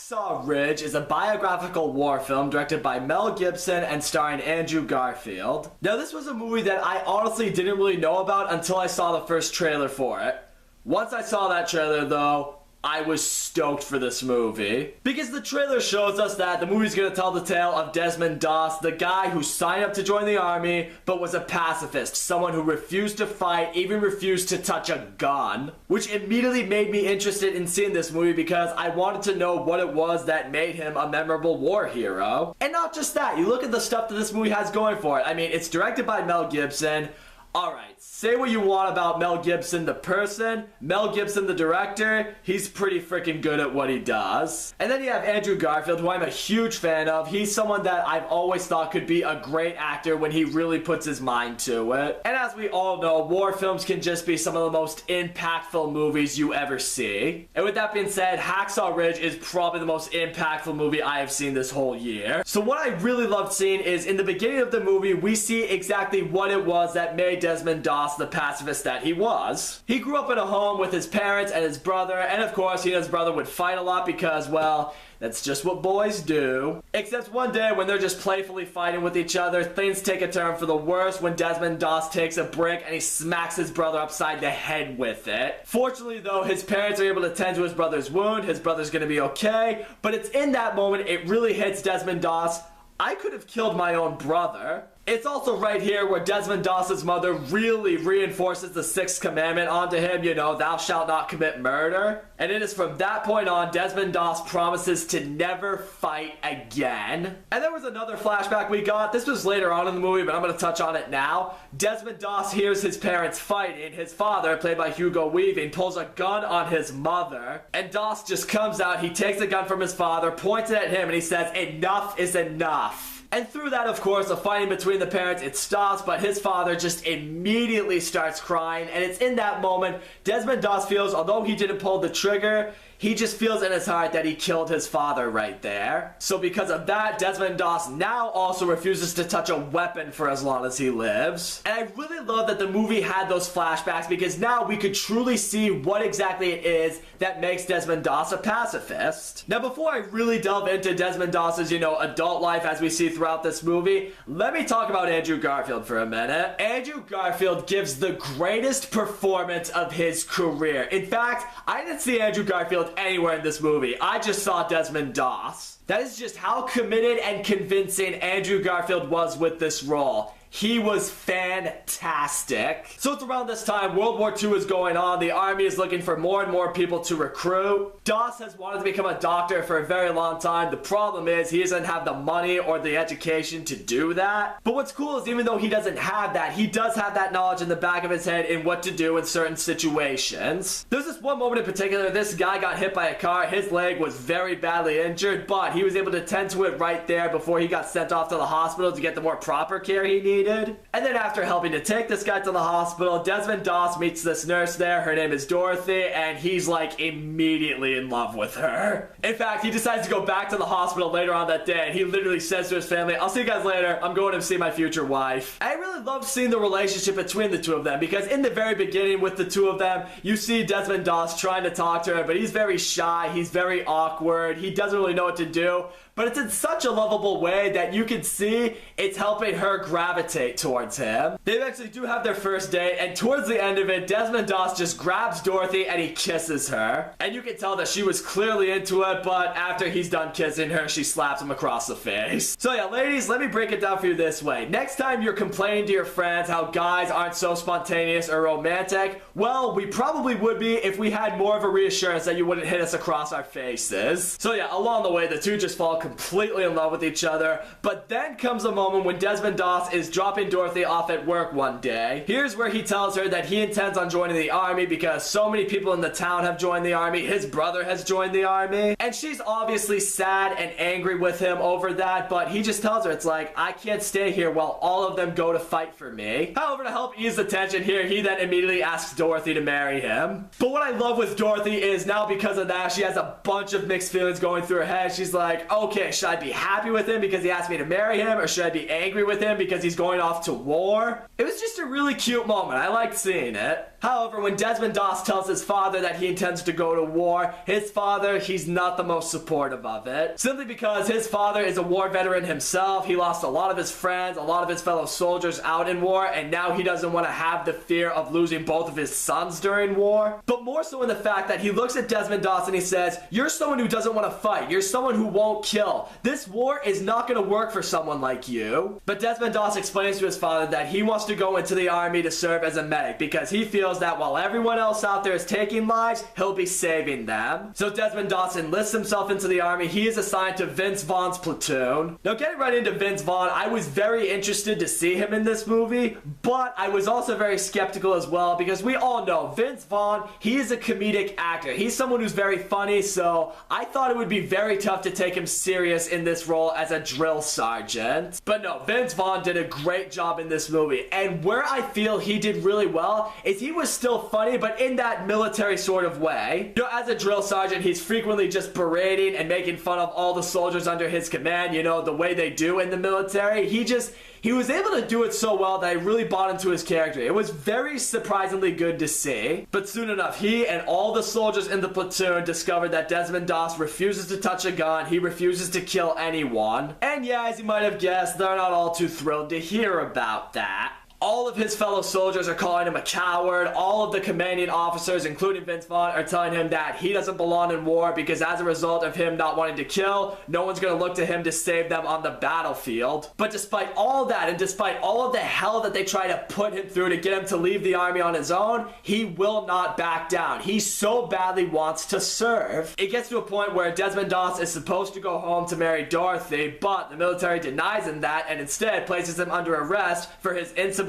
Hacksaw Ridge is a biographical war film directed by Mel Gibson and starring Andrew Garfield. Now, this was a movie that I honestly didn't really know about until I saw the first trailer for it. Once I saw that trailer, though, I was stoked for this movie. Because the trailer shows us that the movie's gonna tell the tale of Desmond Doss, the guy who signed up to join the army, but was a pacifist. Someone who refused to fight, even refused to touch a gun. Which immediately made me interested in seeing this movie because I wanted to know what it was that made him a memorable war hero. And not just that, you look at the stuff that this movie has going for it. I mean, it's directed by Mel Gibson. Alright, say what you want about Mel Gibson the person, Mel Gibson the director, he's pretty freaking good at what he does. And then you have Andrew Garfield, who I'm a huge fan of. He's someone that I've always thought could be a great actor when he really puts his mind to it. And as we all know, war films can just be some of the most impactful movies you ever see. And with that being said, Hacksaw Ridge is probably the most impactful movie I have seen this whole year. So what I really loved seeing is in the beginning of the movie, we see exactly what it was that made Desmond Doss the pacifist that he was. He grew up in a home with his parents and his brother, and of course he and his brother would fight a lot because, well, that's just what boys do. Except one day when they're just playfully fighting with each other, things take a turn for the worse when Desmond Doss takes a brick and he smacks his brother upside the head with it. Fortunately though, his parents are able to tend to his brother's wound, his brother's gonna be okay, but it's in that moment it really hits Desmond Doss. I could have killed my own brother. It's also right here where Desmond Doss's mother really reinforces the 6th commandment onto him, you know, thou shalt not commit murder. And it is from that point on, Desmond Doss promises to never fight again. And there was another flashback we got. This was later on in the movie, but I'm going to touch on it now. Desmond Doss hears his parents fighting. His father, played by Hugo Weaving, pulls a gun on his mother. And Doss just comes out, he takes the gun from his father, points it at him, and he says, "Enough is enough." And through that, of course, the fighting between the parents, it stops, but his father just immediately starts crying, and it's in that moment Desmond Doss feels, although he didn't pull the trigger, he just feels in his heart that he killed his father right there. So because of that, Desmond Doss now also refuses to touch a weapon for as long as he lives. And I really love that the movie had those flashbacks because now we could truly see what exactly it is that makes Desmond Doss a pacifist. Now before I really delve into Desmond Doss's, you know, adult life as we see throughout this movie, let me talk about Andrew Garfield for a minute. Andrew Garfield gives the greatest performance of his career. In fact, I didn't see Andrew Garfield anywhere in this movie. I just saw Desmond Doss. That is just how committed and convincing Andrew Garfield was with this role. He was fantastic. So it's around this time, World War II is going on. The army is looking for more and more people to recruit. Doss has wanted to become a doctor for a very long time. The problem is he doesn't have the money or the education to do that. But what's cool is even though he doesn't have that, he does have that knowledge in the back of his head in what to do in certain situations. There's this one moment in particular, this guy got hit by a car. His leg was very badly injured, but he was able to tend to it right there before he got sent off to the hospital to get the more proper care he needed. And then after helping to take this guy to the hospital, Desmond Doss meets this nurse there. Her name is Dorothy, and he's like immediately in love with her. In fact, he decides to go back to the hospital later on that day, and he literally says to his family, "I'll see you guys later. I'm going to see my future wife." I really loved seeing the relationship between the two of them, because in the very beginning with the two of them, you see Desmond Doss trying to talk to her, but he's very shy, he's very awkward, he doesn't really know what to do. But it's in such a lovable way that you can see it's helping her gravitate towards him. They actually do have their first date, and towards the end of it, Desmond Doss just grabs Dorothy and he kisses her. And you can tell that she was clearly into it, but after he's done kissing her, she slaps him across the face. So yeah, ladies, let me break it down for you this way. Next time you're complaining to your friends how guys aren't so spontaneous or romantic, well, we probably would be if we had more of a reassurance that you wouldn't hit us across our faces. So yeah, along the way, the two just fall completely in love with each other, but then comes a moment when Desmond Doss is dropping Dorothy off at work one day. Here's where he tells her that he intends on joining the army because so many people in the town have joined the army, his brother has joined the army, and she's obviously sad and angry with him over that, but he just tells her, it's like, I can't stay here while all of them go to fight for me. However, to help ease the tension here, he then immediately asks Dorothy to marry him. But what I love with Dorothy is now because of that, she has a bunch of mixed feelings going through her head. She's like, okay, should I be happy with him because he asked me to marry him, or should I be angry with him because he's going off to war? It was just a really cute moment. I liked seeing it. However, when Desmond Doss tells his father that he intends to go to war, his father, he's not the most supportive of it. Simply because his father is a war veteran himself. He lost a lot of his friends, a lot of his fellow soldiers out in war, and now he doesn't want to have the fear of losing both of his sons during war. But more so in the fact that he looks at Desmond Doss and he says, "You're someone who doesn't want to fight. You're someone who won't kill. This war is not going to work for someone like you." But Desmond Doss explains to his father that he wants to go into the army to serve as a medic because he feels that while everyone else out there is taking lives, he'll be saving them. So Desmond Doss enlists himself into the army. He is assigned to Vince Vaughn's platoon. Now, getting right into Vince Vaughn, I was very interested to see him in this movie, but I was also very skeptical as well because we all know Vince Vaughn, he is a comedic actor. He's someone who's very funny, so I thought it would be very tough to take him serious in this role as a drill sergeant. But no, Vince Vaughn did a great job in this movie, and where I feel he did really well is he was still funny, but in that military sort of way. You know, as a drill sergeant, he's frequently just berating and making fun of all the soldiers under his command, you know, the way they do in the military. He was able to do it so well that I really bought into his character. It was very surprisingly good to see. But soon enough, he and all the soldiers in the platoon discovered that Desmond Doss refuses to touch a gun. He refuses to kill anyone. And yeah, as you might have guessed, they're not all too thrilled to hear about that. All of his fellow soldiers are calling him a coward. All of the commanding officers, including Vince Vaughn, are telling him that he doesn't belong in war because as a result of him not wanting to kill, no one's going to look to him to save them on the battlefield. But despite all that, and despite all of the hell that they try to put him through to get him to leave the army on his own, he will not back down. He so badly wants to serve. It gets to a point where Desmond Doss is supposed to go home to marry Dorothy, but the military denies him that and instead places him under arrest for his insubordination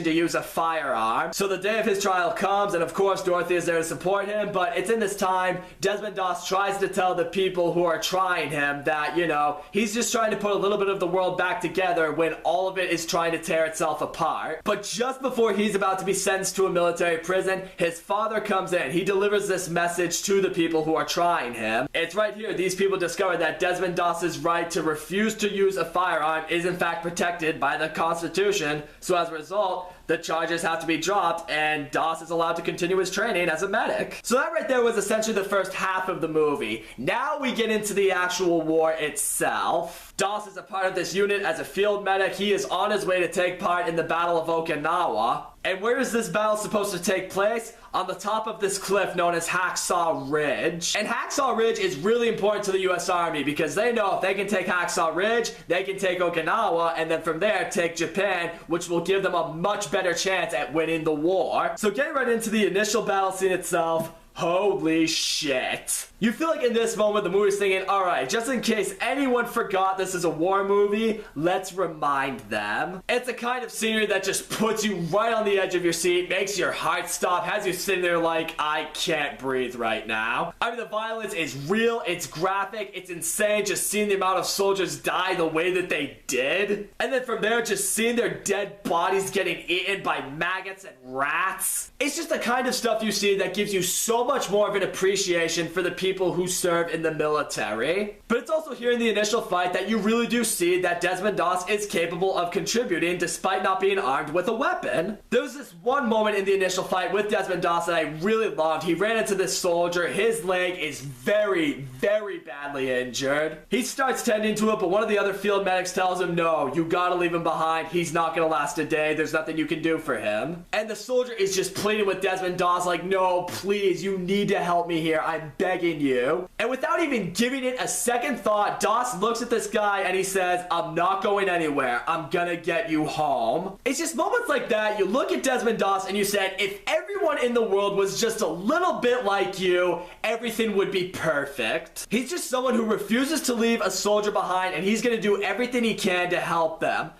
to use a firearm. So the day of his trial comes, and of course Dorothy is there to support him, but it's in this time Desmond Doss tries to tell the people who are trying him that, you know, he's just trying to put a little bit of the world back together when all of it is trying to tear itself apart. But just before he's about to be sentenced to a military prison, his father comes in. He delivers this message to the people who are trying him. It's right here. These people discover that Desmond Doss's right to refuse to use a firearm is in fact protected by the Constitution, so as a result, the charges have to be dropped and Doss is allowed to continue his training as a medic. So that right there was essentially the first half of the movie. Now we get into the actual war itself. Doss is a part of this unit as a field medic. He is on his way to take part in the Battle of Okinawa. And where is this battle supposed to take place? On the top of this cliff known as Hacksaw Ridge. And Hacksaw Ridge is really important to the US Army because they know if they can take Hacksaw Ridge, they can take Okinawa, and then from there take Japan, which will give them a much better chance at winning the war. So getting right into the initial battle scene itself, holy shit. You feel like in this moment the movie's thinking, alright, just in case anyone forgot this is a war movie, let's remind them. It's a kind of scenery that just puts you right on the edge of your seat, makes your heart stop, has you sitting there like, I can't breathe right now. I mean, the violence is real, it's graphic, it's insane just seeing the amount of soldiers die the way that they did. And then from there, just seeing their dead bodies getting eaten by maggots and rats. It's just the kind of stuff you see that gives you so much more of an appreciation for the people who serve in the military. But it's also here in the initial fight that you really do see that Desmond Doss is capable of contributing despite not being armed with a weapon. There was this one moment in the initial fight with Desmond Doss that I really loved. He ran into this soldier. His leg is very, very badly injured. He starts tending to it, but one of the other field medics tells him, no, you gotta leave him behind. He's not gonna last a day. There's nothing you can do for him. And the soldier is just pleading with Desmond Doss like, no, please, you need to help me here. I'm begging you. And without even giving it a second thought, Doss looks at this guy and he says, I'm not going anywhere. I'm gonna get you home. It's just moments like that. You look at Desmond Doss and you said, if everyone in the world was just a little bit like you, everything would be perfect. He's just someone who refuses to leave a soldier behind and he's gonna do everything he can to help them.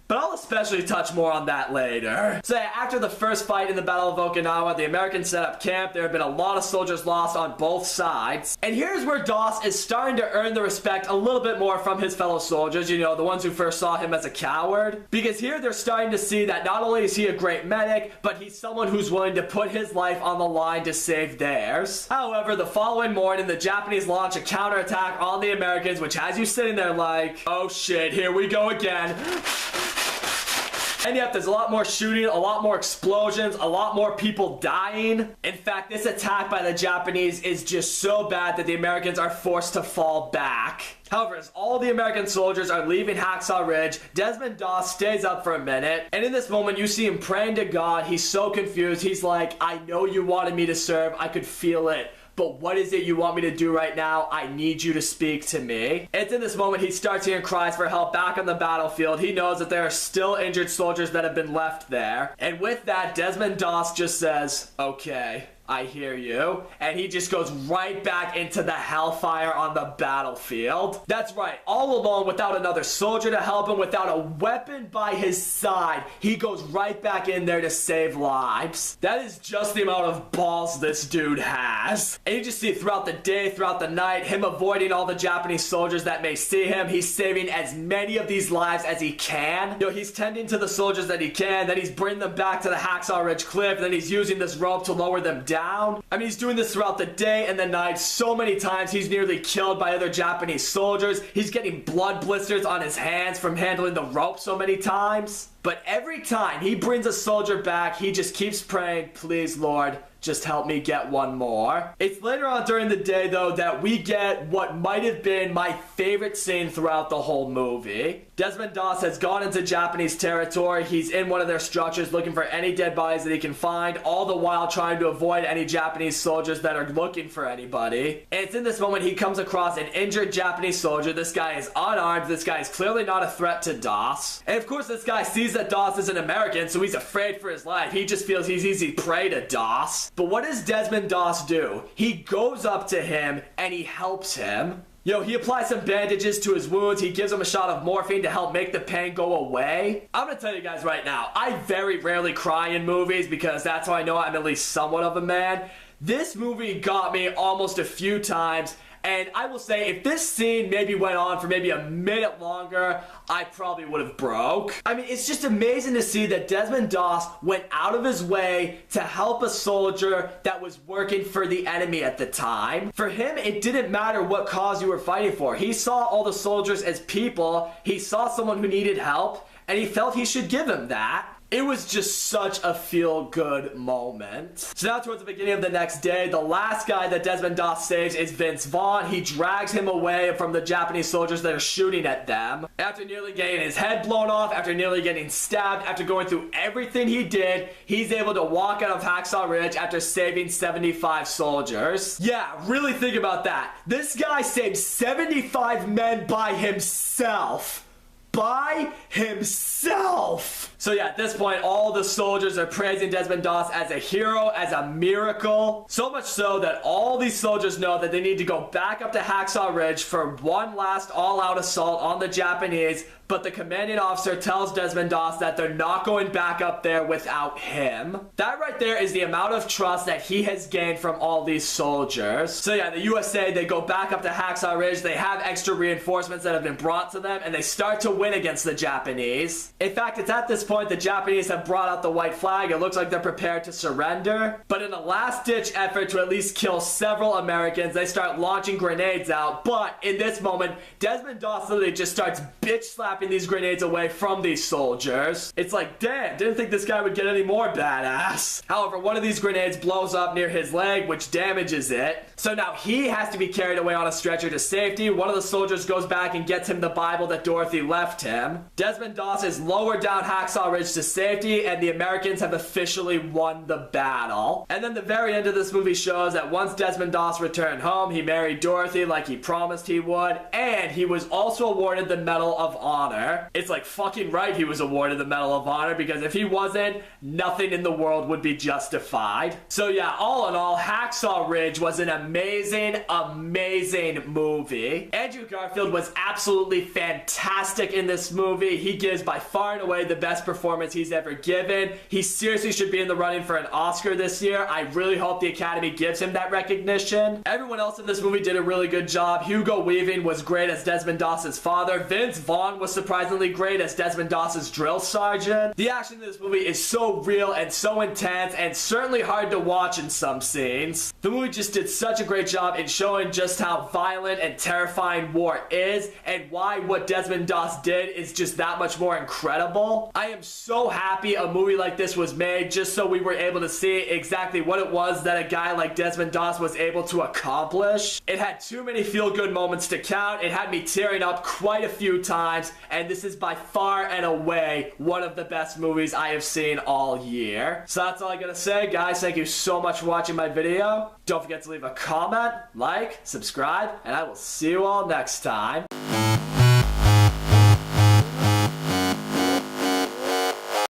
But I'll especially touch more on that later. So yeah, after the first fight in the Battle of Okinawa, the Americans set up camp. There have been a lot of soldiers lost on both sides. And here's where Doss is starting to earn the respect a little bit more from his fellow soldiers, you know, the ones who first saw him as a coward. Because here they're starting to see that not only is he a great medic, but he's someone who's willing to put his life on the line to save theirs. However, the following morning, the Japanese launch a counterattack on the Americans, which has you sitting there like, oh shit, here we go again. And yep, there's a lot more shooting, a lot more explosions, a lot more people dying. In fact, this attack by the Japanese is just so bad that the Americans are forced to fall back. However, as all the American soldiers are leaving Hacksaw Ridge, Desmond Doss stays up for a minute, and in this moment you see him praying to God. He's so confused. He's like, I know you wanted me to serve. I could feel it. But what is it you want me to do right now? I need you to speak to me. It's in this moment he starts hearing cries for help back on the battlefield. He knows that there are still injured soldiers that have been left there. And with that, Desmond Doss just says, okay, I hear you. And he just goes right back into the hellfire on the battlefield. That's right, all alone without another soldier to help him, without a weapon by his side. He goes right back in there to save lives. That is just the amount of balls this dude has. And you just see throughout the day, throughout the night, him avoiding all the Japanese soldiers that may see him. He's saving as many of these lives as he can. You know, he's tending to the soldiers that he can, then he's bringing them back to the Hacksaw Ridge cliff, and then he's using this rope to lower them down. I mean, he's doing this throughout the day and the night. So many times he's nearly killed by other Japanese soldiers. He's getting blood blisters on his hands from handling the rope so many times. But every time he brings a soldier back, he just keeps praying, please, Lord, just help me get one more. It's later on during the day, though, that we get what might have been my favorite scene throughout the whole movie. Desmond Doss has gone into Japanese territory. He's in one of their structures looking for any dead bodies that he can find, all the while trying to avoid any Japanese soldiers that are looking for anybody. And it's in this moment he comes across an injured Japanese soldier. This guy is unarmed. This guy is clearly not a threat to Doss. And of course, this guy sees that Doss is an American, so he's afraid for his life. He just feels he's easy prey to Doss. But what does Desmond Doss do? He goes up to him and he helps him. He applies some bandages to his wounds. He gives him a shot of morphine to help make the pain go away. I'm gonna tell you guys right now, I very rarely cry in movies because that's how I know I'm at least somewhat of a man. This movie got me almost a few times. And I will say, if this scene maybe went on for maybe a minute longer, I probably would have broke. I mean, it's just amazing to see that Desmond Doss went out of his way to help a soldier that was working for the enemy at the time. For him, it didn't matter what cause you were fighting for. He saw all the soldiers as people. He saw someone who needed help, and he felt he should give him that. It was just such a feel-good moment. So now towards the beginning of the next day, the last guy that Desmond Doss saves is Vince Vaughn. He drags him away from the Japanese soldiers that are shooting at them. After nearly getting his head blown off, after nearly getting stabbed, after going through everything he did, he's able to walk out of Hacksaw Ridge after saving 75 soldiers. Yeah, really think about that. This guy saved 75 men by himself. By himself. So yeah, at this point, all the soldiers are praising Desmond Doss as a hero, as a miracle. So much so that all these soldiers know that they need to go back up to Hacksaw Ridge for one last all-out assault on the Japanese. But the commanding officer tells Desmond Doss that they're not going back up there without him. That right there is the amount of trust that he has gained from all these soldiers. So yeah, the USA, they go back up to Hacksaw Ridge. They have extra reinforcements that have been brought to them, and they start to win against the Japanese. In fact, it's at this point the Japanese have brought out the white flag. It looks like they're prepared to surrender. But in a last-ditch effort to at least kill several Americans, they start launching grenades out. But in this moment, Desmond Doss literally just starts bitch-slapping these grenades away from these soldiers. It's like, damn, didn't think this guy would get any more badass. However, one of these grenades blows up near his leg, which damages it. So now he has to be carried away on a stretcher to safety. One of the soldiers goes back and gets him the Bible that Dorothy left him. Desmond Doss is lowered down Hacksaw Ridge to safety, and the Americans have officially won the battle. And then the very end of this movie shows that once Desmond Doss returned home, he married Dorothy like he promised he would, and he was also awarded the Medal of Honor. It's like fucking right he was awarded the Medal of Honor, because if he wasn't, nothing in the world would be justified. So yeah, all in all, Hacksaw Ridge was an amazing, amazing movie. Andrew Garfield was absolutely fantastic in this movie. He gives by far and away the best performance he's ever given. He seriously should be in the running for an Oscar this year. I really hope the Academy gives him that recognition. Everyone else in this movie did a really good job. Hugo Weaving was great as Desmond Doss's father. Vince Vaughn was surprisingly great as Desmond Doss's drill sergeant. The action in this movie is so real and so intense, and certainly hard to watch in some scenes. The movie just did such a great job in showing just how violent and terrifying war is, and why what Desmond Doss did is just that much more incredible. I am so happy a movie like this was made just so we were able to see exactly what it was that a guy like Desmond Doss was able to accomplish. It had too many feel-good moments to count. It had me tearing up quite a few times, and this is by far and away one of the best movies I have seen all year. So that's all I gotta say, guys. Thank you so much for watching my video. Don't forget to leave a comment, like, subscribe, and I will see you all next time.